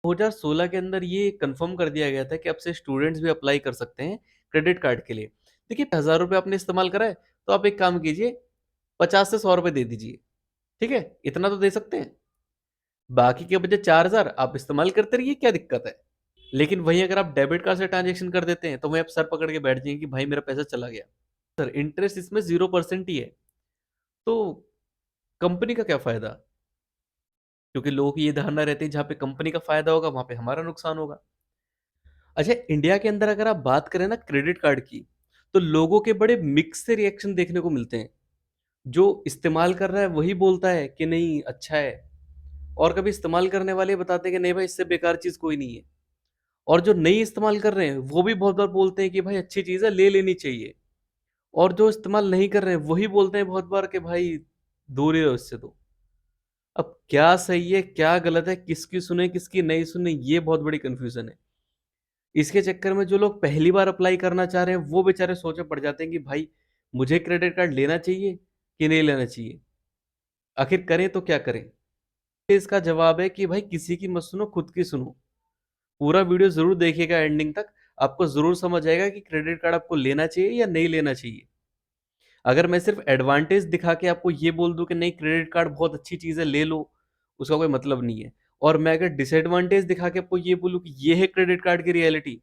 2016 के अंदर ये कंफर्म कर दिया गया था कि अब से स्टूडेंट्स भी अप्लाई कर सकते हैं क्रेडिट कार्ड के लिए। देखिए, 1000 रुपये आपने इस्तेमाल करा है, तो आप एक काम कीजिए, 50 से 100 रुपये दे दीजिए। ठीक है, इतना तो दे सकते हैं। बाकी के बचे 4000 आप इस्तेमाल करते रहिए, क्या दिक्कत है। लेकिन वहीं अगर आप डेबिट कार्ड से ट्रांजेक्शन कर देते हैं, तो वहीं आप सर पकड़ के बैठ जाएंगे कि भाई मेरा पैसा चला गया। सर, इंटरेस्ट इसमें 0% ही है। तो कंपनी का क्या फायदा? क्योंकि लोगों की ये धारणा रहती है, जहाँ पे कंपनी का फायदा होगा वहां पे हमारा नुकसान होगा। अच्छा, इंडिया के अंदर अगर आप बात करें ना क्रेडिट कार्ड की, तो लोगों के बड़े मिक्स से रिएक्शन देखने को मिलते हैं। जो इस्तेमाल कर रहा है वही बोलता है कि नहीं अच्छा है, और कभी इस्तेमाल करने वाले बताते हैं कि नहीं भाई, इससे बेकार चीज कोई नहीं है। और जो नहीं इस्तेमाल कर रहे हैं वो भी बहुत बार बोलते हैं कि भाई अच्छी चीज है, ले लेनी चाहिए। और जो इस्तेमाल नहीं कर रहे हैं वही बोलते हैं बहुत बार कि भाई दूर ही रहो इससे। तो अब क्या सही है क्या गलत है, किसकी सुने किसकी नहीं सुने, ये बहुत बड़ी कंफ्यूजन है। इसके चक्कर में जो लोग पहली बार अप्लाई करना चाह रहे हैं वो बेचारे सोचे पड़ जाते हैं कि भाई मुझे क्रेडिट कार्ड लेना चाहिए कि नहीं लेना चाहिए, आखिर करें तो क्या करें। इसका जवाब है कि भाई किसी की मत सुनो, खुद की सुनो। पूरा वीडियो जरूर देखिएगा एंडिंग तक, आपको जरूर समझ आएगा कि क्रेडिट कार्ड आपको लेना चाहिए या नहीं लेना चाहिए। अगर मैं सिर्फ एडवांटेज दिखा के आपको ये बोल दूं कि नहीं क्रेडिट कार्ड बहुत अच्छी चीज है ले लो, उसका कोई मतलब नहीं है। और मैं अगर डिसएडवांटेज दिखा के आपको ये बोलूं कि ये है क्रेडिट कार्ड की रियलिटी,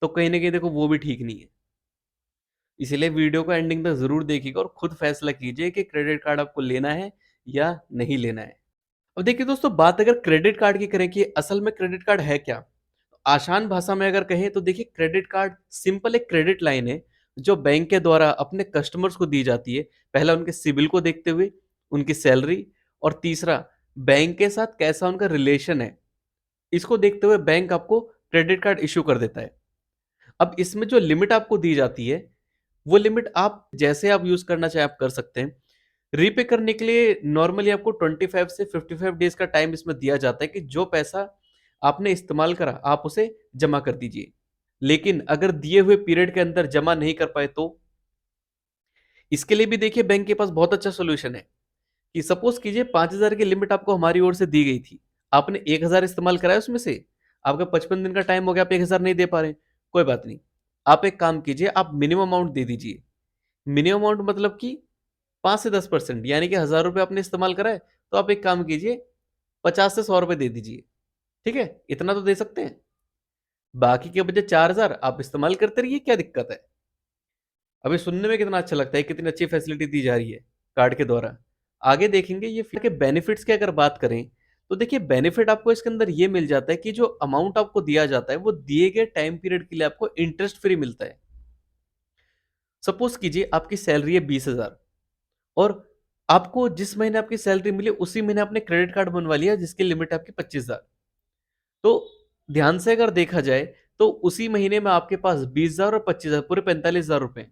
तो कहीं ना कहीं देखो वो भी ठीक नहीं है। इसलिए वीडियो को एंडिंग तक जरूर देखिएगा और खुद फैसला कीजिए कि क्रेडिट कार्ड आपको लेना है या नहीं लेना है। अब देखिए दोस्तों, बात अगर क्रेडिट कार्ड की करें कि असल में क्रेडिट कार्ड है क्या, तो आसान भाषा में अगर कहें तो देखिए, क्रेडिट कार्ड सिंपल एक क्रेडिट लाइन है जो बैंक के द्वारा अपने कस्टमर्स को दी जाती है। पहला उनके सिबिल को देखते हुए, उनकी सैलरी, और तीसरा बैंक के साथ कैसा उनका रिलेशन है, इसको देखते हुए बैंक आपको क्रेडिट कार्ड इश्यू कर देता है। अब इसमें जो लिमिट आपको दी जाती है, वो लिमिट आप जैसे आप यूज करना चाहे आप कर सकते हैं। रीपे करने के लिए नॉर्मली आपको 25 से 55 डेज का टाइम इसमें दिया जाता है कि जो पैसा आपने इस्तेमाल करा आप उसे जमा कर दीजिए। लेकिन अगर दिए हुए पीरियड के अंदर जमा नहीं कर पाए तो इसके लिए भी देखिए बैंक के पास बहुत अच्छा सोल्यूशन है। कि सपोज कीजिए 5000 की लिमिट आपको हमारी ओर से दी गई थी, आपने 1000 इस्तेमाल कराया उसमें से, आपका 55 दिन का टाइम हो गया, आप 1000 नहीं दे पा रहे, कोई बात नहीं। आप एक काम कीजिए, आप मिनिमम अमाउंट दे दीजिए। मिनिमम अमाउंट मतलब कि 5 से 10%, यानी कि 1000 रुपये आपने इस्तेमाल करा है, तो आप एक काम कीजिए, 50 से 100 रुपये दे दीजिए। ठीक है, इतना तो दे सकते हैं। बाकी के बचे 4000 आप इस्तेमाल करते रहिए, क्या दिक्कत है। अभी सुनने में कितना अच्छा लगता है, कितनी अच्छी फैसिलिटी दी जा रही है कार्ड के द्वारा। आगे देखेंगे ये के बेनिफिट्स की अगर बात करें, तो देखिए बेनिफिट आपको इसके अंदर ये मिल जाता है कि जो अमाउंट आपको दिया जाता है वो दिए गए टाइम पीरियड के लिए आपको इंटरेस्ट फ्री मिलता है। सपोज कीजिए आपकी सैलरी है 20,000, और आपको जिस महीने आपकी सैलरी मिली उसी महीने आपने क्रेडिट कार्ड बनवा लिया जिसकी लिमिट है आपकी 25,000। तो ध्यान से अगर देखा जाए तो उसी महीने में आपके पास 20,000 और 25,000, पूरे 45,000 रुपए,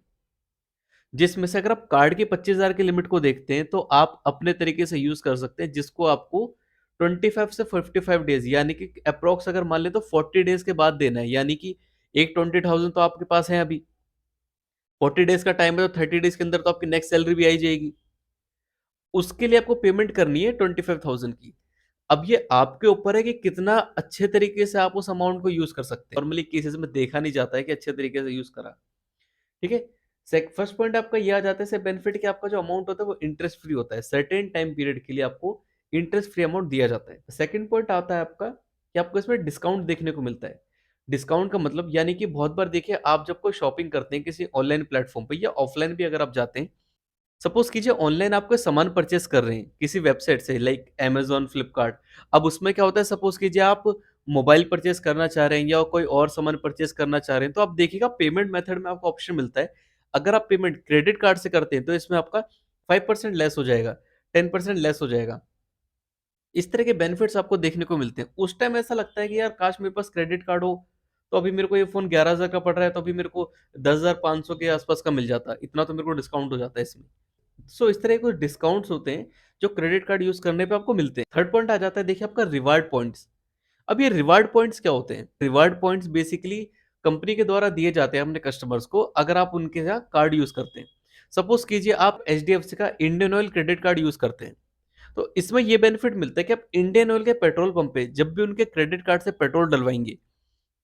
जिसमें से अगर आप कार्ड की 25,000 की लिमिट को देखते हैं तो आप अपने तरीके से यूज कर सकते हैं, जिसको आपको 25 से 55 डेज, यानी कि अप्रोक्स अगर मान ले तो 40 डेज के बाद देना है। यानी कि एक 20,000 तो आपके पास है अभी, 40 डेज का टाइम है, तो 30 डेज के अंदर तो आपकी नेक्स्ट सैलरी भी आई जाएगी। उसके लिए आपको पेमेंट करनी है 25,000 की। अब ये आपके ऊपर है कि कितना अच्छे तरीके से आप उस अमाउंट को यूज कर सकते हैं। नॉर्मली केसेस में देखा नहीं जाता है कि अच्छे तरीके से यूज करा। ठीक है, फर्स्ट पॉइंट आपका ये आ जाता है बेनिफिट कि आपका जो अमाउंट होता है वो इंटरेस्ट फ्री होता है, सर्टेन टाइम पीरियड के लिए आपको इंटरेस्ट फ्री अमाउंट दिया जाता है। सेकंड पॉइंट आता है आपका कि आपको इसमें डिस्काउंट देखने को मिलता है। डिस्काउंट का मतलब यानी कि बहुत बार देखिए, आप जब कोई शॉपिंग करते हैं किसी ऑनलाइन प्लेटफॉर्म पे या ऑफलाइन भी अगर आप जाते हैं, सपोज कीजिए ऑनलाइन आप कोई सामान परचेस कर रहे हैं किसी वेबसाइट से लाइक Amazon, फ्लिपकार्ट। अब उसमें क्या होता है, सपोज कीजिए आप मोबाइल परचेस करना चाह रहे हैं या कोई और सामान परचेस करना चाह रहे हैं, तो आप देखिएगा पेमेंट मेथड में आपको ऑप्शन मिलता है। अगर आप पेमेंट क्रेडिट कार्ड से करते हैं तो इसमें आपका 5% लेस हो जाएगा, 10% लेस हो जाएगा। इस तरह के बेनिफिट्स आपको देखने को मिलते हैं। उस टाइम ऐसा लगता है कि यार काश मेरे पास क्रेडिट कार्ड हो, तो अभी मेरे को ये फोन 11,000 का पड़ रहा है, तो अभी मेरे को 10,500 के आसपास का मिल जाता, इतना तो मेरे को डिस्काउंट हो जाता है इसमें। इस तरह के कुछ डिस्काउंट्स होते हैं जो क्रेडिट कार्ड यूज करने पे आपको मिलते हैं। थर्ड पॉइंट आ जाता है देखिए आपका रिवार्ड पॉइंट्स। अब ये रिवार्ड पॉइंट्स क्या होते हैं? रिवार्ड पॉइंट्स बेसिकली कंपनी के द्वारा दिए जाते हैं अपने कस्टमर्स को अगर आप उनके यहाँ कार्ड यूज करते हैं। सपोज कीजिए आप HDFC का Indian oil credit card use करते हैं, तो इसमें ये बेनिफिट मिलता है कि आप इंडियन ऑयल के पेट्रोल पंप पे जब भी उनके क्रेडिट कार्ड से पेट्रोल डलवाएँगे,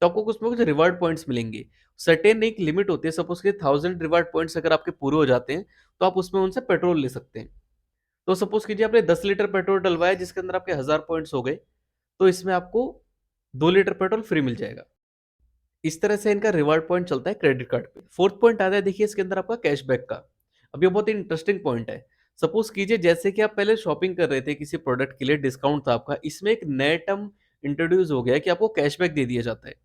तो आपको उसमें कुछ रिवार्ड पॉइंट्स मिलेंगे। सर्टेन एक लिमिट होती है, सपोज़ कि 1000 रिवार्ड पॉइंट्स अगर आपके पूरे हो जाते हैं, तो आप उसमें उनसे पेट्रोल ले सकते हैं। तो सपोज़ कीजिए आपने 10 लीटर पेट्रोल डलवाया जिसके अंदर आपके 1000 पॉइंट्स हो गए, तो इसमें आपको 2 लीटर पेट्रोल फ्री मिल जाएगा। इस तरह से इनका रिवार्ड पॉइंट चलता है क्रेडिट कार्ड पे। फोर्थ पॉइंट आता है देखिए इसके अंदर आपका कैशबैक का। अब ये बहुत ही इंटरेस्टिंग पॉइंट है। सपोज़ कीजिए जैसे कि आप पहले शॉपिंग कर रहे थे किसी प्रोडक्ट के लिए डिस्काउंट था आपका, इसमें एक नया टर्म इंट्रोड्यूस हो गया है कि आपको कैशबैक दे दिया जाता है।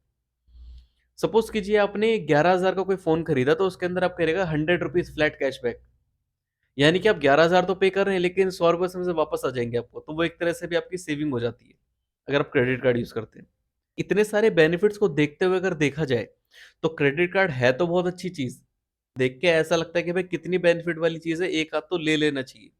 सपोज़ कीजिए आपने 11,000 का कोई फ़ोन खरीदा तो उसके अंदर आपका रहेगा ₹100 फ्लैट कैशबैक। यानी कि आप 11,000 तो पे कर रहे हैं लेकिन ₹100 उसमें से वापस आ जाएँगे आपको। तो वो एक तरह से भी आपकी सेविंग हो जाती है, अगर आप क्रेडिट कार्ड यूज़ करते हैं। इतने सारे बेनिफिट्स को देखते हुए अगर देखा जाए, तो क्रेडिट कार्ड है तो बहुत अच्छी चीज़। देख के ऐसा लगता है कि भाई कितनी बेनिफिट वाली चीज़ है, एक आध तो ले लेना चाहिए।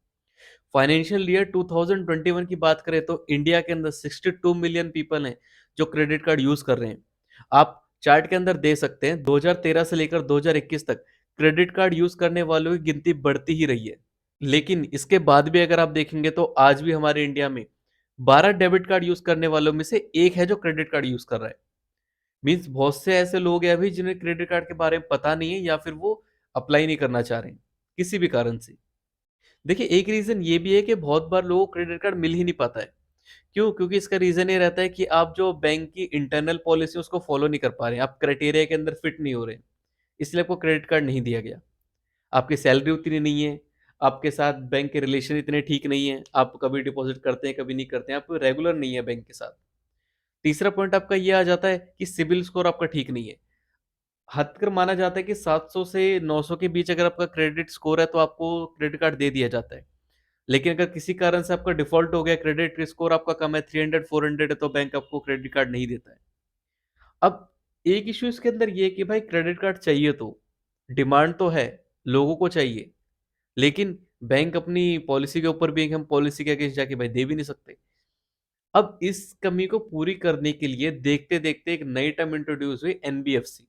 फाइनेंशियल ईयर 2021 की बात करें तो इंडिया के अंदर 62 मिलियन पीपल हैं, जो क्रेडिट कार्ड यूज़ कर रहे हैं। आप चार्ट के अंदर देख सकते हैं 2013 से लेकर 2021 तक क्रेडिट कार्ड यूज़ करने वालों की गिनती बढ़ती ही रही है। लेकिन इसके बाद भी अगर आप देखेंगे तो आज भी हमारे इंडिया में 12 डेबिट कार्ड यूज़ करने वालों में से 1 है जो क्रेडिट कार्ड यूज़ कर रहा है। मीन्स बहुत से ऐसे लोग हैं अभी जिन्हें क्रेडिट कार्ड के बारे में पता नहीं है या फिर वो अप्लाई नहीं करना चाह रहे हैं, किसी भी कारण से। देखिए एक रीज़न ये भी है कि बहुत बार लोगों को क्रेडिट कार्ड मिल ही नहीं पाता है। क्यों? क्योंकि इसका रीज़न ये रहता है कि आप जो बैंक की इंटरनल पॉलिसी है उसको फॉलो नहीं कर पा रहे हैं, आप क्राइटेरिया के अंदर फिट नहीं हो रहे हैं, इसलिए आपको क्रेडिट कार्ड नहीं दिया गया। आपकी सैलरी उतनी नहीं है, आपके साथ बैंक के रिलेशन इतने ठीक नहीं है, आप कभी डिपॉज़िट करते हैं, कभी नहीं करते हैं, आप रेगुलर नहीं है बैंक के साथ। तीसरा पॉइंट आपका ये आ जाता है कि सिबिल स्कोर आपका ठीक नहीं है। हद कर माना जाता है कि 700 से 900 के बीच अगर आपका क्रेडिट स्कोर है तो आपको क्रेडिट कार्ड दे दिया जाता है। लेकिन अगर किसी कारण से आपका डिफ़ॉल्ट हो गया, क्रेडिट स्कोर आपका कम है, 300 400 है तो बैंक आपको क्रेडिट कार्ड नहीं देता है। अब एक इश्यू इसके अंदर ये है कि भाई क्रेडिट कार्ड चाहिए तो, डिमांड तो है, लोगों को चाहिए, लेकिन बैंक अपनी पॉलिसी के ऊपर भी है कि हम पॉलिसी के अगेंस्ट जाके भाई दे भी नहीं सकते। अब इस कमी को पूरी करने के लिए देखते-देखते एक नई टर्म इंट्रोड्यूस हुई एनबीएफसी।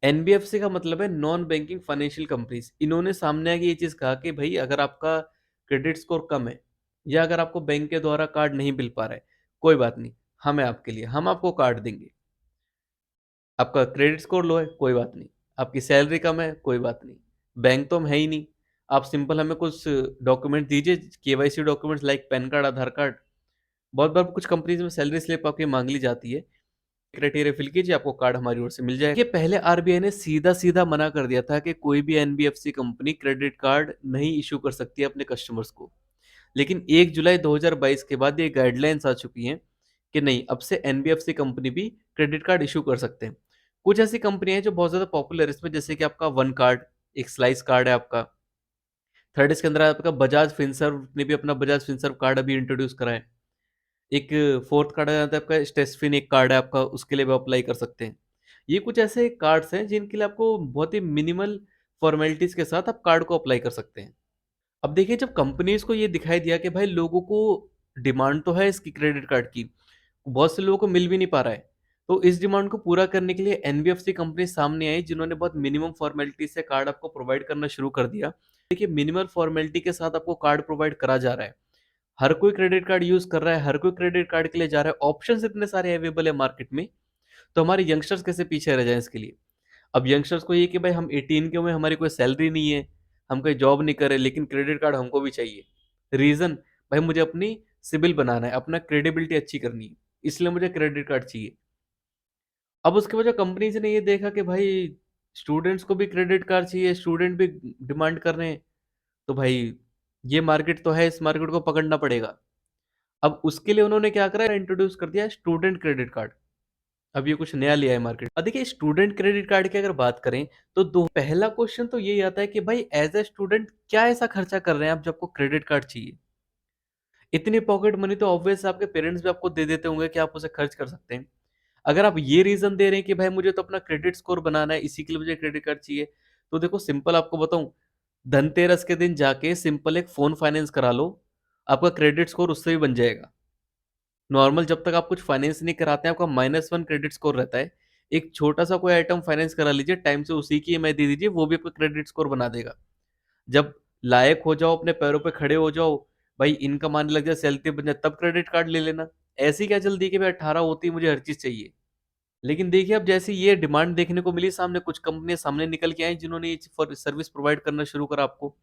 एनबीएफसी का मतलब है नॉन बैंकिंग फाइनेंशियल कंपनीज। इन्होंने सामने आके ये चीज़ कहा कि भाई अगर आपका क्रेडिट स्कोर कम है या अगर आपको बैंक के द्वारा कार्ड नहीं मिल पा रहा है, कोई बात नहीं, हम हैं आपके लिए, हम आपको कार्ड देंगे। आपका क्रेडिट स्कोर लो है, कोई बात नहीं। आपकी सैलरी कम है, कोई बात नहीं। बैंक तो हम है ही नहीं। आप सिंपल हमें कुछ डॉक्यूमेंट दीजिए, KYC documents like PAN card, Aadhaar card. बहुत बार कुछ कंपनीज में सैलरी स्लिप आपकी मांग ली जाती है। क्राइटेरिया फिल कीजिए, आपको कार्ड हमारी ओर से मिल जाएगा। ये पहले आरबीआई ने सीधा-सीधा मना कर दिया था कि कोई भी एनबीएफसी कंपनी क्रेडिट कार्ड नहीं इश्यू कर सकती है अपने कस्टमर्स को। लेकिन 1 जुलाई 2022 के बाद ये गाइडलाइंस आ चुकी हैं कि नहीं, अब से एनबीएफसी कंपनी भी क्रेडिट कार्ड इश्यू कर सकते हैं। कुछ ऐसी कंपनियाँ हैं जो बहुत ज़्यादा पॉपुलर है इसमें, जैसे कि आपका वन कार्ड, एक स्लाइस कार्ड है आपका। थर्ड इसके अंदर आपका बजाज फिनसर्व ने भी अपना बजाज फिनसर्व कार्ड अभी इंट्रोड्यूस करा है। एक फोर्थ कार्ड आ जाता है आपका स्टेसफिन, एक कार्ड है आपका, उसके लिए भी अप्लाई कर सकते हैं। ये कुछ ऐसे कार्ड्स हैं जिनके लिए आपको बहुत ही मिनिमल फॉर्मेलिटीज़ के साथ आप कार्ड को अप्लाई कर सकते हैं। अब देखिए जब कंपनीज़ को ये दिखाई दिया कि भाई लोगों को डिमांड तो है इसकी क्रेडिट कार्ड की, बहुत से लोगों को मिल भी नहीं पा रहा है। तो इस डिमांड को पूरा करने के लिए एनबीएफसी कंपनी सामने आई जिन्होंने बहुत मिनिमम फॉर्मेलिटी से कार्ड आपको प्रोवाइड करना शुरू कर दिया। देखिए मिनिमल फॉर्मेलिटी के साथ आपको कार्ड प्रोवाइड करा जा रहा है। हर कोई क्रेडिट कार्ड यूज़ कर रहा है, हर कोई क्रेडिट कार्ड के लिए जा रहा है, ऑप्शंस इतने सारे अवेलेबल है मार्केट में, तो हमारे यंगस्टर्स कैसे पीछे रह जाएँ इसके लिए। अब यंगस्टर्स को ये कि भाई हम 18 के हुए, हमारी कोई सैलरी नहीं है, हम कोई जॉब नहीं कर रहे, लेकिन क्रेडिट कार्ड हमको भी चाहिए। रीज़न, भाई मुझे अपनी सिबिल बनाना है, अपना क्रेडिबिलिटी अच्छी करनी है, इसलिए मुझे क्रेडिट कार्ड चाहिए। अब उसके बाद जो कंपनीज़ ने ये देखा कि भाई स्टूडेंट्स को भी क्रेडिट कार्ड चाहिए, स्टूडेंट भी डिमांड कर रहे हैं, तो भाई ये मार्केट तो है, इस मार्केट को पकड़ना पड़ेगा। अब उसके लिए उन्होंने क्या करा, इंट्रोड्यूस कर दिया स्टूडेंट क्रेडिट कार्ड। अब ये कुछ नया लिया है मार्केट। अब देखिए स्टूडेंट क्रेडिट कार्ड की अगर बात करें तो दो पहला क्वेश्चन तो यही आता है कि भाई एज अ स्टूडेंट क्या ऐसा खर्चा कर रहे हैं आप जो आपको क्रेडिट कार्ड चाहिए। इतनी पॉकेट मनी तो ऑब्वियस आपके पेरेंट्स भी आपको दे देते होंगे कि आप उसे खर्च कर सकते हैं। अगर आप ये रीजन दे रहे हैं कि भाई मुझे तो अपना क्रेडिट स्कोर बनाना है, इसी के लिए मुझे क्रेडिट कार्ड चाहिए, तो देखो सिंपल आपको बताऊं, धनतेरस के दिन जाके सिंपल एक फोन फाइनेंस करा लो, आपका क्रेडिट स्कोर उससे भी बन जाएगा। नॉर्मल जब तक आप कुछ फाइनेंस नहीं कराते हैं, आपका -1 क्रेडिट स्कोर रहता है। एक छोटा-सा कोई आइटम फाइनेंस करा लीजिए, टाइम से उसी की ईएमआई दे दीजिए, वो भी आपका क्रेडिट स्कोर बना देगा। जब लायक हो जाओ, अपने पैरों पे खड़े हो जाओ, भाई इनकम आने लग जाए, सैलरी बन जाए तब क्रेडिट कार्ड ले लेना। ऐसी क्या जल्दी है कि भाई 18 होती ही मुझे हर चीज़ चाहिए। लेकिन देखिए अब जैसे ये डिमांड देखने को मिली सामने, कुछ कंपनियाँ सामने निकल के आई जिन्होंने ये सर्विस प्रोवाइड करना शुरू करा आपको।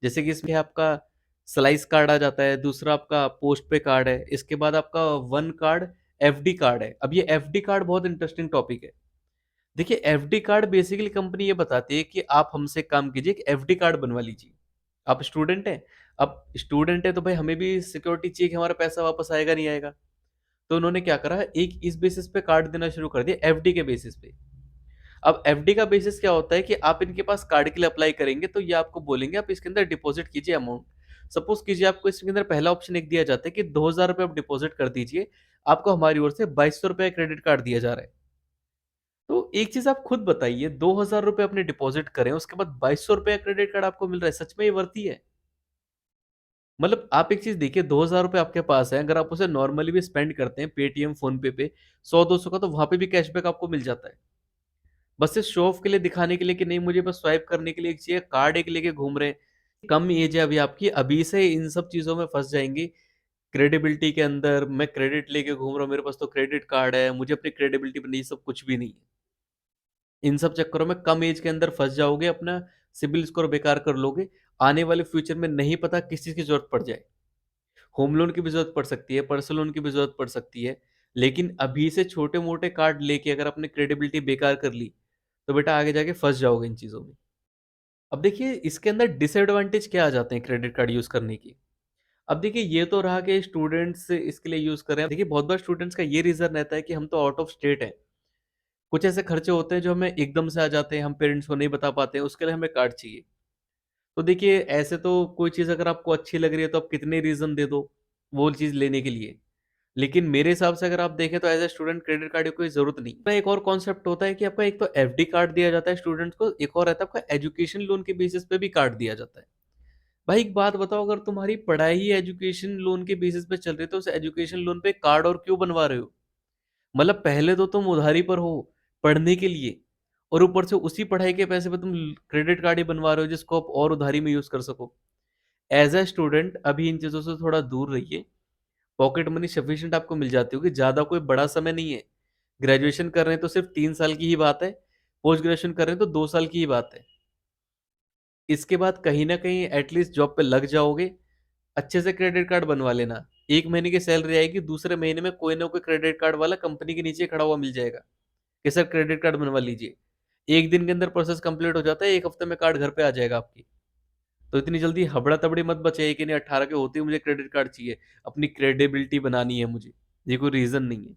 जैसे कि इसमें आपका स्लाइस कार्ड आ जाता है, दूसरा आपका पोस्ट पे कार्ड है, इसके बाद आपका वन कार्ड एफडी कार्ड है। अब ये एफडी कार्ड बहुत इंटरेस्टिंग टॉपिक है। देखिए एफडी कार्ड बेसिकली कंपनी ये बताती है कि आप हमसे एक काम कीजिए, एक एफडी कार्ड बनवा लीजिए। आप स्टूडेंट हैं, अब स्टूडेंट है तो भाई हमें भी सिक्योरिटी चाहिए कि हमारा पैसा वापस आएगा नहीं आएगा। तो उन्होंने क्या करा, एक इस बेसिस पे कार्ड देना शुरू कर दिया, एफडी के बेसिस पे। अब एफडी का बेसिस क्या होता है कि आप इनके पास कार्ड के लिए अप्लाई करेंगे तो ये आपको बोलेंगे आप इसके अंदर डिपॉजिट कीजिए अमाउंट। सपोज कीजिए आपको इसके अंदर पहला ऑप्शन एक दिया जाता है कि 2,000 रुपये आप डिपॉजिट कर दीजिए, आपको हमारी ओर से 2,200 रुपये क्रेडिट कार्ड दिया जा रहा है। तो एक चीज आप खुद बताइए, 2,000 रुपये आपने डिपॉजिट करें, उसके बाद 2,200 रुपये क्रेडिट कार्ड आपको मिल रहा है, सच में ये वर्ती है? मतलब आप एक चीज देखिए, 2,000 रुपये आपके पास है, अगर आप उसे नॉर्मली भी स्पेंड करते हैं पेटीएम फोन पे 100-200 का, तो वहां पे भी कैशबैक आपको मिल जाता है। बस इस शो ऑफ के लिए, दिखाने के लिए कि नहीं मुझे बस स्वाइप करने के लिए एक चाहिए, कार्ड एक लेके घूम रहे हैं। कम एज है अभी आपकी, अभी से इन सब चीजों में फंस जाएंगी। क्रेडिबिलिटी के अंदर मैं क्रेडिट लेके घूम रहा हूँ, मेरे पास तो क्रेडिट कार्ड है, मुझे अपनी क्रेडिबिलिटी पर नहीं, सब कुछ भी नहीं है। इन सब चक्करों में कम एज के अंदर फंस जाओगे, अपना सिबिल स्कोर बेकार कर लोगे। आने वाले फ्यूचर में नहीं पता किस चीज की जरूरत पड़ जाए। होम लोन की भी जरूरत पड़ सकती है, पर्सनल लोन की भी जरूरत पड़ सकती है। लेकिन अभी से छोटे मोटे कार्ड लेके अगर अपनी क्रेडिबिलिटी बेकार कर ली, तो बेटा आगे जाके फंस जाओगे इन चीजों में। अब देखिए इसके अंदर डिसएडवांटेज क्या आ जाते हैं क्रेडिट कार्ड यूज करने की। अब देखिए ये तो रहा कि स्टूडेंट्स इसके लिए यूज कर रहे हैं। देखिए बहुत बार स्टूडेंट्स का ये रीजन रहता है कि हम तो आउट ऑफ स्टेट हैं, कुछ ऐसे खर्चे होते हैं जो हमें एकदम से आ जाते हैं, हम पेरेंट्स को नहीं बता पाते हैं, उसके लिए हमें कार्ड चाहिए। तो देखिए ऐसे तो कोई चीज़ अगर आपको अच्छी लग रही है तो आप कितने रीज़न दे दो वो चीज़ लेने के लिए। लेकिन मेरे हिसाब से अगर आप देखें तो as a student credit card की कोई ज़रूरत नहीं। ना एक और कॉन्सेप्ट होता है कि आपका एक तो एफडी कार्ड दिया जाता है स्टूडेंट्स को, एक और रहता है आपका एजुकेशन लोन के बेसिस पे भी कार्ड दिया जाता है। भाई एक बात बताओ, अगर तुम्हारी पढ़ाई ही एजुकेशन लोन के बेसिस पे चल रही है तो उस एजुकेशन लोन पे कार्ड और क्यों बनवा रहे हो? मतलब पहले तो तुम उधारी पर हो पढ़ने के लिए, और ऊपर से उसी पढ़ाई के पैसे पे तुम क्रेडिट कार्ड ही बनवा रहे हो जिसको आप और उधारी में यूज कर सको। एज ए स्टूडेंट अभी इन चीजों से थोड़ा दूर रहिए। पॉकेट मनी सफिशिएंट आपको मिल जाती होगी, ज्यादा कोई बड़ा समय नहीं है। ग्रेजुएशन कर रहे हैं तो सिर्फ 3 साल की ही बात है, पोस्ट ग्रेजुएशन कर रहे हैं तो 2 साल की ही बात है। इसके बाद कहीं ना कहीं एटलीस्ट जॉब पे लग जाओगे, अच्छे से क्रेडिट कार्ड बनवा लेना। एक महीने की सैलरी आएगी, दूसरे महीने में कोई ना कोई क्रेडिट कार्ड वाला कंपनी के नीचे खड़ा हुआ मिल जाएगा कि सर क्रेडिट कार्ड बनवा लीजिए। एक दिन के अंदर प्रोसेस कंप्लीट हो जाता है, एक हफ्ते में कार्ड घर पे आ जाएगा आपकी। तो इतनी जल्दी हबड़ा तबड़ी मत बचाइए कि नहीं 18 के होते ही मुझे क्रेडिट कार्ड चाहिए, अपनी क्रेडिबिलिटी बनानी है मुझे। ये कोई रीजन नहीं है।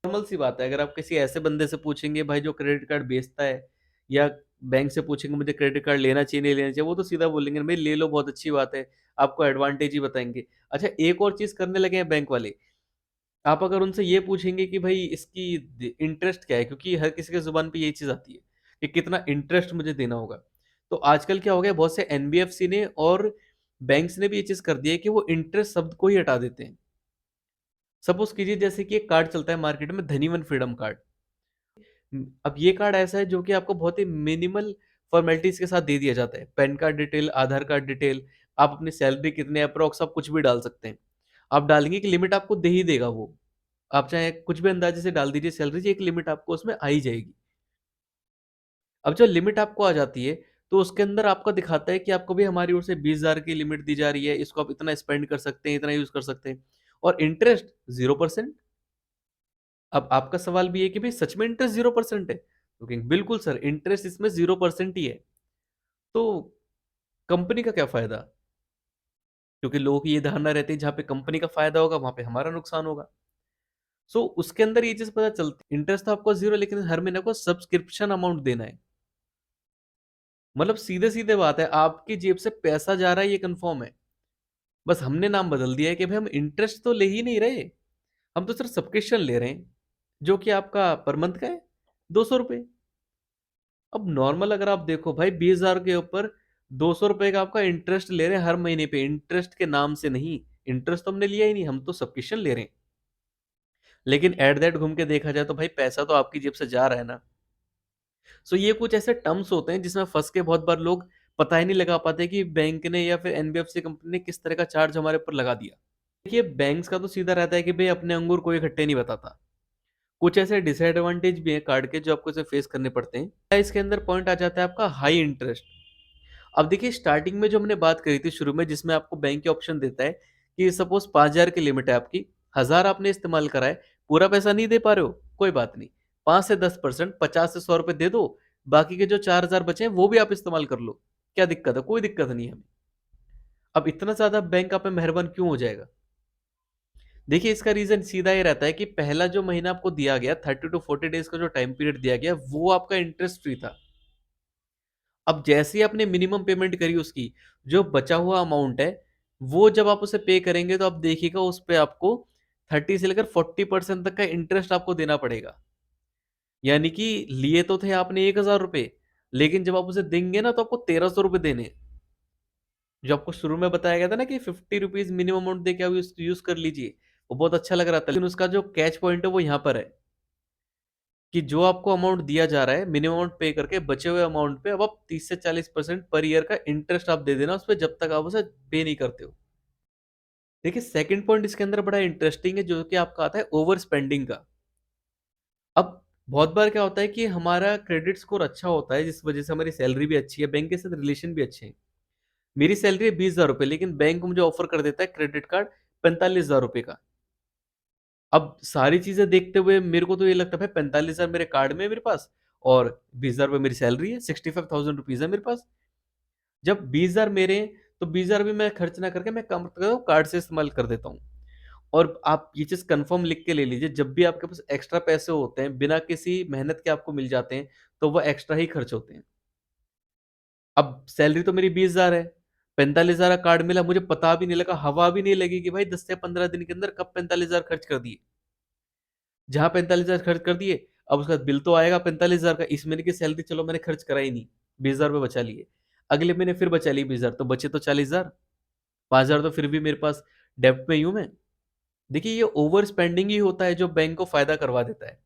नॉर्मल सी बात है, अगर आप किसी ऐसे बंदे से पूछेंगे भाई जो क्रेडिट कार्ड बेचता है, या बैंक से पूछेंगे मुझे क्रेडिट कार्ड लेना चाहिए नहीं लेना चाहिए, वो तो सीधा बोलेंगे भाई ले लो बहुत अच्छी बात है, आपको एडवांटेज ही बताएंगे। अच्छा एक और चीज करने लगे हैं बैंक वाले, आप अगर उनसे ये पूछेंगे कि भाई इसकी इंटरेस्ट क्या है, क्योंकि हर किसी के जुबान पे यही चीज आती है कि कितना इंटरेस्ट मुझे देना होगा। तो आजकल क्या हो गया, बहुत से एनबीएफसी ने और बैंक्स ने भी ये चीज कर दी है कि वो इंटरेस्ट शब्द को ही हटा देते हैं। सपोज कीजिए जैसे कि एक कार्ड चलता है मार्केट में, धनीवन फ्रीडम कार्ड। अब ये कार्ड ऐसा है जो कि आपको बहुत ही मिनिमल फॉर्मेलिटीज के साथ दे दिया जाता है, पैन कार्ड डिटेल, आधार कार्ड डिटेल, आप अपनी सैलरी कितने अप्रोक्स आप कुछ भी डाल सकते हैं। आप डालेंगे कि लिमिट आपको दे ही देगा वो, आप चाहे कुछ भी अंदाजे से डाल दीजिए सैलरी की, एक लिमिट आपको उसमें आ ही जाएगी। अब जब लिमिट आपको आ जाती है तो उसके अंदर आपको दिखाता है कि आपको भी हमारी ओर से 20,000 की लिमिट दी जा रही है, इसको आप इतना स्पेंड कर सकते हैं, इतना यूज कर सकते हैं, और इंटरेस्ट 0%। अब आपका सवाल भी है कि भाई सच में इंटरेस्ट 0% है, तो बिल्कुल सर इंटरेस्ट इसमें 0% ही है। तो कंपनी का क्या फायदा? क्योंकि लोगों की ये धारणा रहती है जहां पे कंपनी का फायदा होगा वहां पे हमारा नुकसान होगा। सो उसके अंदर ये चीज पता चलती है, इंटरेस्ट तो आपको जीरो, लेकिन हर महीने को सब्सक्रिप्शन अमाउंट देना है। मतलब सीधे सीधे बात है, आपकी जेब से पैसा जा रहा है ये कंफर्म है। बस हमने नाम बदल दिया है कि भाई हम इंटरेस्ट तो ले ही नहीं रहे, हम तो सिर्फ सब्सक्रिप्शन ले रहे हैं, जो कि आपका पर मंथ का है 200 रुपये। अब नॉर्मल अगर आप देखो भाई, 20,000 के ऊपर 200 रुपये का आपका इंटरेस्ट ले रहे हैं हर महीने पे, इंटरेस्ट के नाम से नहीं। इंटरेस्ट तो हमने लिया ही नहीं, हम तो सब्सक्रिप्शन ले रहे हैं। लेकिन एट दैट घूम के देखा जाए तो भाई पैसा तो आपकी जेब से जा रहा है ना। सो ये कुछ ऐसे टर्म्स होते हैं जिसमें फंस के बहुत बार लोग पता ही नहीं लगा पाते कि बैंक ने या फिर एनबीएफसी कंपनी ने किस तरह का चार्ज हमारे ऊपर लगा दिया। देखिए, बैंक्स का तो सीधा रहता है कि भई अपने अंगूर कोई खट्टे नहीं बताता। कुछ ऐसे डिसएडवांटेज भी हैं कार्ड के जो आपको इसे फेस करने पड़ते हैं। इसके अंदर पॉइंट आ जाता है आपका हाई इंटरेस्ट। अब देखिए, स्टार्टिंग में जो हमने बात करी थी शुरू में, जिसमें आपको बैंक के ऑप्शन देता है कि सपोज़ 5,000 की लिमिट है आपकी, 1,000 आपने इस्तेमाल करा है, पूरा पैसा नहीं दे पा रहे हो, कोई बात नहीं। 5 से 10% 50 से ₹100 दे दो, बाकी के जो 4,000 बचे हैं वो भी आप इस्तेमाल कर लो। क्या दिक्कत है? कोई दिक्कत नहीं है हमें। अब इतना ज़्यादा बैंक आप पे मेहरबान क्यों हो जाएगा? देखिए, इसका रीज़न सीधा ये रहता है कि पहला जो महीना आपको दिया गया 30 टू 40 डेज़ का जो टाइम पीरियड दिया गया, वो आपका इंटरेस्ट फ्री था। अब जैसे ही आपने मिनिमम पेमेंट करी उसकी, जो बचा हुआ अमाउंट है, वो जब आप उसे पे करेंगे तो आप देखिएगा उस पे आपको 30 से लेकर 40% तक का इंटरेस्ट आपको देना पड़ेगा। यानी कि लिए तो थे आपने ₹1,000, लेकिन जब आप उसे देंगे ना तो आपको ₹1,300 देने हैं। जो आपको शुरू में बताया गया था ना कि ₹50 मिनिमम अमाउंट देके आप यूज़ यूज़ कर लीजिए, वो बहुत अच्छा लग रहा था। लेकिन उसका जो कैच पॉइंट है वो यहाँ पर है कि जो आपको अमाउंट दिया जा रहा है, मिनिमम अमाउंट पे करके बचे हुए अमाउंट पे अब आप 30 से 40% पर ईयर का इंटरेस्ट आप दे देना उस पे, जब तक आप उसे पे नहीं करते हो। देखिए, सेकंड पॉइंट इसके अंदर बड़ा इंटरेस्टिंग है जो कि आपका आता है ओवर स्पेंडिंग का। अब बहुत बार क्या होता है कि हमारा क्रेडिट स्कोर अच्छा होता है जिस वजह से हमारी सैलरी भी अच्छी है, बैंक के साथ रिलेशन भी अच्छे हैं। मेरी सैलरी है ₹20,000, लेकिन बैंक मुझे ऑफर कर देता है क्रेडिट कार्ड ₹45,000 का। अब सारी चीज़ें देखते हुए मेरे को तो ये लगता है भाई 45,000 मेरे कार्ड में है मेरे पास, और ₹20,000 मेरी सैलरी है, 65,000 रुपीज़ है मेरे पास। जब 20,000 मेरे हैं, तो 20,000 भी मैं खर्च ना करके मैं काम करता हूँ कार्ड से इस्तेमाल कर देता हूँ। और आप ये चीज़ कन्फर्म लिख के ले लीजिए, जब भी आपके पास एक्स्ट्रा पैसे होते हैं, बिना किसी मेहनत के आपको मिल जाते हैं, तो वो एक्स्ट्रा ही खर्च होते हैं। अब सैलरी तो मेरी 20,000 है, 45,000 का कार्ड मिला, मुझे पता भी नहीं लगा, हवा भी नहीं लगी कि भाई 10 से 15 दिन के अंदर कब 45,000 खर्च कर दिए। जहाँ 45,000 खर्च कर दिए, अब उसका बिल तो आएगा 45,000 का, इस महीने की सैलरी चलो मैंने खर्च करा ही नहीं, ₹20,000 बचा लिए। अगले महीने फिर बचा लिए 20,000, तो बचे तो 40,000, 5,000 तो फिर भी मेरे पास डेब्ट में ही हूँ मैं। देखिए, ये ओवर स्पेंडिंग ही होता है जो बैंक को फ़ायदा करवा देता है।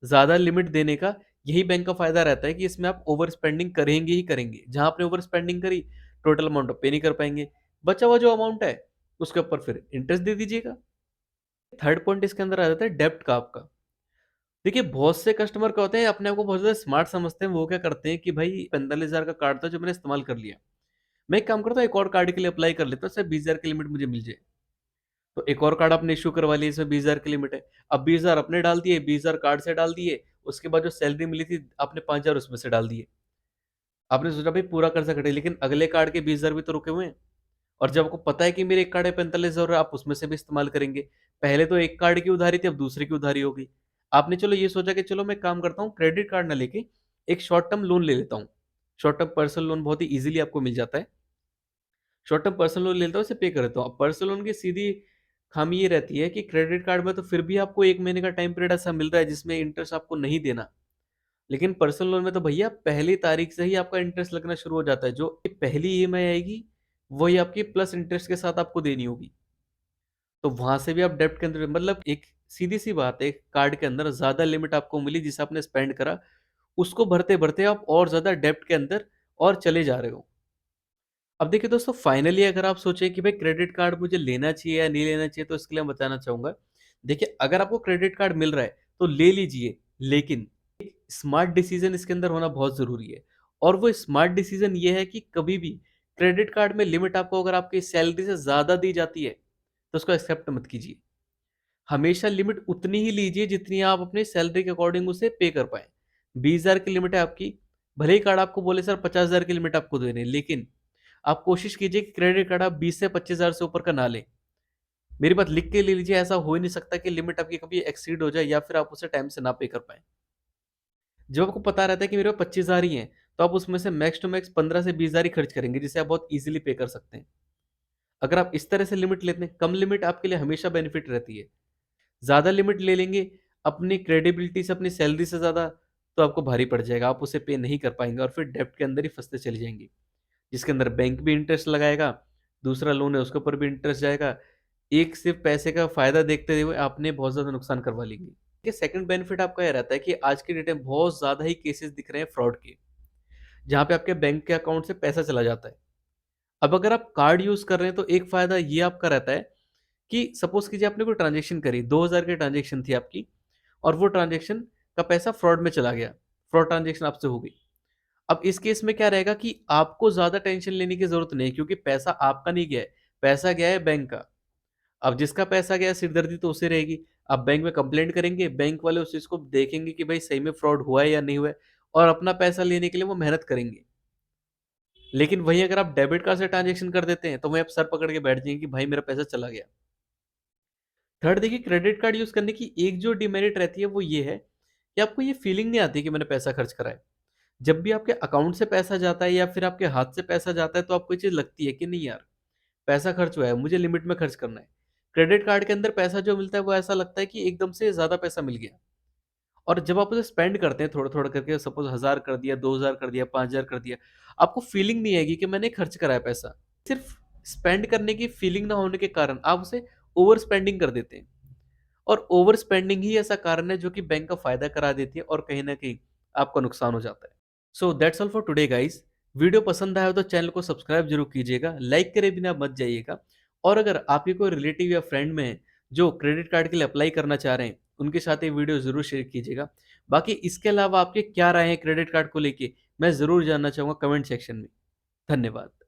ज़्यादा लिमिट देने का यही बैंक का फ़ायदा रहता है कि इसमें आप ओवर स्पेंडिंग करेंगे ही करेंगे। जहाँ आपने ओवर स्पेंडिंग करी, टोटल अमाउंट आप पे नहीं कर पाएँगे। बचा हुआ जो अमाउंट है, उसके ऊपर फिर इंटरेस्ट दे दीजिएगा। थर्ड पॉइंट इसके अंदर आ जाता है डेब्ट का आपका। देखिए, बहुत से कस्टमर क्या होते हैं, अपने आप को बहुत ज़्यादा स्मार्ट समझते हैं। वो क्या करते हैं कि भाई 45,000 का कार्ड था जो मैंने इस्तेमाल कर लिया। मैं एक काम करता हूँ, एक और कार्ड के लिए अप्लाई कर लेता हूँ, इससे 20,000 की लिमिट मुझे मिल जाए। तो एक और कार्ड आपने इश्यू करवा लिया, इसमें 20,000 की लिमिट है। अब 20,000 अपने डाल दिए, 20,000 कार्ड से डाल दिए, उसके बाद जो सैलरी मिली थी आपने 5,000 उसमें से डाल दिए। आपने सोचा भाई पूरा कर्जा कटे, लेकिन अगले कार्ड के 20,000 भी तो रुके हुए हैं। और जब आपको पता है कि मेरे एक कार्ड है 45,000, आप उसमें से भी इस्तेमाल करेंगे। पहले तो एक कार्ड की उधारी थी, अब दूसरे की उधारी हो गई। आपने चलो ये सोचा कि चलो मैं एक काम करता हूँ, क्रेडिट कार्ड ना लेके एक शॉर्ट टर्म लोन ले लेता हूँ। शॉर्ट टर्म पर्सनल लोन बहुत ही ईज़िली आपको मिल जाता है। शॉर्ट टर्म पर्सनल लोन ले लेता हूँ, इसे पे कर देता हूँ। अब पर्सनल लोन की सीधी खामी ये रहती है कि क्रेडिट कार्ड में तो फिर भी आपको 1 महीने का टाइम पीरियड ऐसा मिल रहा है जिसमें इंटरेस्ट आपको नहीं देना। लेकिन पर्सनल लोन में तो भैया पहली तारीख से ही आपका इंटरेस्ट लगना शुरू हो जाता है। जो पहली ईएमआई आएगी, वही आपकी प्लस इंटरेस्ट के साथ आपको देनी होगी। तो वहाँ से भी आप डेब्ट के अंदर, मतलब एक सीधी-सी बात है, एक कार्ड के अंदर ज़्यादा लिमिट आपको मिली जिसे आपने स्पेंड करा, उसको भरते-भरते आप और ज़्यादा डेब्ट के अंदर और चले जा रहे हो। अब देखिए दोस्तों, फाइनली अगर आप सोचें कि भाई क्रेडिट कार्ड मुझे लेना चाहिए या नहीं लेना चाहिए, तो इसके लिए मैं बताना चाहूँगा। देखिए, अगर आपको क्रेडिट कार्ड मिल रहा है तो ले लीजिए, लेकिन एक स्मार्ट डिसीज़न इसके अंदर होना बहुत ज़रूरी है। और वो स्मार्ट डिसीज़न ये है कि कभी भी क्रेडिट कार्ड में लिमिट आपको अगर आपकी सैलरी से ज़्यादा दी जाती है, तो उसको एक्सेप्ट मत कीजिए। हमेशा लिमिट उतनी ही लीजिए जितनी आप अपनी सैलरी के अकॉर्डिंग उसे पे कर पाएँ। 20,000 की लिमिट है आपकी, भले ही कार्ड आपको बोले सर 50,000 की लिमिट आपको देनी है, लेकिन आप कोशिश कीजिए कि क्रेडिट कार्ड आप 20 से 25,000 से ऊपर का ना लें। मेरी बात लिख के ले लीजिए, ऐसा हो ही नहीं सकता कि लिमिट आपकी कभी एक्सीड हो जाए या फिर आप उसे टाइम से ना पे कर पाएँ। जब आपको पता रहता है कि मेरे पास 25,000 ही हैं, तो आप उसमें से मैक्स टू मैक्स 15 से 20,000 ही खर्च करेंगे, जिसे आप बहुत ईज़िली पे कर सकते हैं। अगर आप इस तरह से लिमिट लेते हैं, कम लिमिट आपके लिए हमेशा बेनिफिट रहती है। ज़्यादा लिमिट ले लेंगे, अपनी क्रेडिबिलिटी से, अपनी सैलरी से ज़्यादा, तो आपको भारी पड़ जाएगा। आप उसे पे नहीं कर पाएँगे और फिर डेब्ट के अंदर ही फँसते चले जाएँगे। जिसके अंदर बैंक भी इंटरेस्ट लगाएगा, दूसरा लोन है उसके ऊपर भी इंटरेस्ट जाएगा। एक सिर्फ़ पैसे का फ़ायदा देखते हुए आपने बहुत ज़्यादा नुकसान करवा लेंगे। देखिए, सेकंड बेनिफिट आपका ये रहता है कि आज की डेट में बहुत ज़्यादा ही केसेज़ दिख रहे हैं फ्रॉड के। जहाँ पे आपके बैंक के अकाउंट से पैसा चला जाता है। अब अगर आप कार्ड यूज़ कर रहे हैं तो एक फ़ायदा ये आपका रहता है कि सपोज़ कीजिए आपने कोई ट्रांज़ैक्शन करी, 2000 की ट्रांज़ैक्शन थी आपकी और वो ट्रांज़ैक्शन का पैसा फ्रॉड में चला गया, फ्रॉड ट्रांज़ैक्शन आपसे हो गई। अब इस केस में क्या रहेगा कि आपको ज़्यादा टेंशन लेने की ज़रूरत नहीं है क्योंकि पैसा आपका नहीं गया है, पैसा गया है बैंक का। अब जिसका पैसा गया है सिरदर्दी तो उसे रहेगी। आप बैंक में कंप्लेंट करेंगे, बैंक वाले उस चीज़ को देखेंगे कि भाई सही में फ्रॉड हुआ है या नहीं हुआ है और अपना पैसा लेने के लिए वो मेहनत करेंगे। लेकिन वहीं अगर आप डेबिट कार्ड से ट्रांज़ैक्शन कर देते हैं, तो वहीं आप सर पकड़ के बैठ जाएँगे कि भाई मेरा पैसा चला गया। थर्ड देखिए क्रेडिट कार्ड यूज़ करने की एक जो डिमेरिट रहती है वो ये है कि आपको ये फीलिंग नहीं आती कि मैंने पैसा खर्च करा है। जब भी आपके अकाउंट से पैसा जाता है या फिर आपके हाथ से पैसा जाता है तो आपको ये चीज़ लगती है कि नहीं यार, पैसा खर्च हुआ है, मुझे लिमिट में खर्च करना है। क्रेडिट कार्ड के अंदर पैसा जो मिलता है वो ऐसा लगता है कि एकदम से ज़्यादा पैसा मिल गया और जब आप उसे स्पेंड करते हैं थोड़ा-थोड़ा करके सपोज़ 1000 कर दिया, 2000 कर दिया, 5000 कर दिया, आपको फीलिंग नहीं आएगी कि मैंने खर्च करा है पैसा। सिर्फ़ स्पेंड करने की फीलिंग ना होने के कारण आप उसे ओवर स्पेंडिंग कर देते हैं और ओवर स्पेंडिंग ही ऐसा कारण है जो कि बैंक का फ़ायदा करा देती है और कहीं न कहीं आपका नुकसान हो जाता है। So that's all for today guys. Video पसंद आया हो तो चैनल को सब्सक्राइब जरूर कीजिएगा, लाइक करे बिना मत जाइएगा। और अगर आपके कोई रिलेटिव या फ्रेंड में है जो क्रेडिट कार्ड के लिए अप्लाई करना चाह रहे हैं, उनके साथ ये वीडियो जरूर शेयर कीजिएगा। बाकी इसके अलावा आपके क्या राय है क्रेडिट कार्ड को लेके, मैं जरूर जानना चाहूँगा कमेंट सेक्शन में। धन्यवाद।